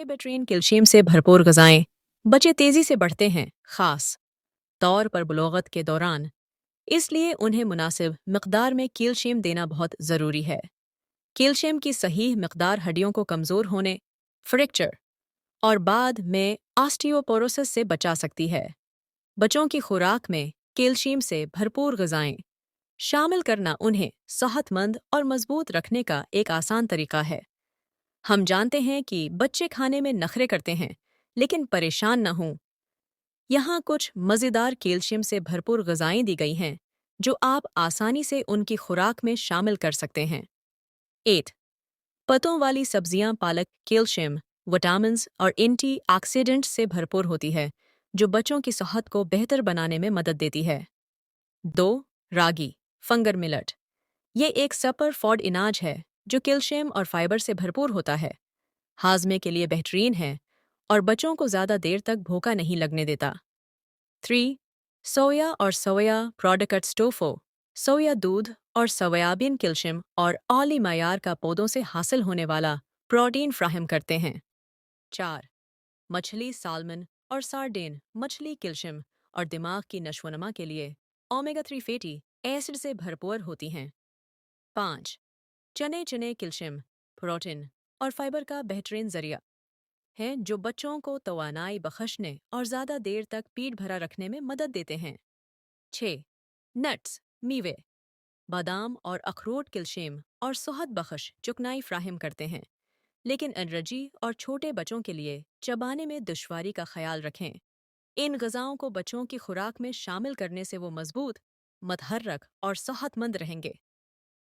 बेटरीन calcium से भरपूर ग़िज़ाएँ बच्चे तेज़ी से बढ़ते हैं, ख़ास तौर पर बुलूगत के दौरान। इसलिए उन्हें मुनासिब मिक़दार में कैल्शियम देना बहुत ज़रूरी है। कैल्शियम की सही मिक़दार हड्डियों को कमज़ोर होने, फ्रैक्चर और बाद में ऑस्टियोपोरोसिस से बचा सकती है। बच्चों की खुराक में कैल्शियम से भरपूर ग़िज़ाएँ शामिल करना उन्हें सेहतमंद और मज़बूत रखने का एक आसान तरीका है। हम जानते हैं कि बच्चे खाने में नखरे करते हैं, लेकिन परेशान न हों। यहाँ कुछ मज़ेदार कैल्शियम से भरपूर ग़िज़ाएँ दी गई हैं, जो आप आसानी से उनकी खुराक में शामिल कर सकते हैं। 8. पत्तों वाली सब्जियां पालक कैल्शियम, विटामिन्स और एंटीऑक्सीडेंट्स से भरपूर होती है, जो बच्चों की सेहत को बेहतर बनाने में मदद देती है। 2. रागी, फंगर मिलेट। ये एक सुपर फूड अनाज है, जो कैल्शियम और फाइबर से भरपूर होता है। हाजमे के लिए बेहतरीन है और बच्चों को ज़्यादा देर तक भूखा नहीं लगने देता। 3. सोया और सोया प्रोडक्ट्स टोफू, सोया दूध और सोयाबीन कैल्शियम और आली मयार का पौधों से हासिल होने वाला प्रोटीन फ्राहम करते हैं। 4. मछली साल्मन और सार्डिन मछली कैल्शियम और दिमाग की नशोनमा के लिए ओमेगा 3 फैटी एसिड से भरपूर होती हैं। 5. चने चने कैल्शियम, प्रोटीन और फाइबर का बेहतरीन ज़रिया हैं, जो बच्चों को तवानाई बख्शने और ज़्यादा देर तक पेट भरा रखने में मदद देते हैं। 6. नट्स, मीवे, बादाम और अखरोट कैल्शियम और सेहत बख्श चुकनाई फ्राहम करते हैं, लेकिन एलर्जी और छोटे बच्चों के लिए चबाने में दुश्वारी का ख्याल रखें। इन ग़िज़ाओं को बच्चों की खुराक में शामिल करने से वो मज़बूत, मतहर्रक और सेहतमंद रहेंगे।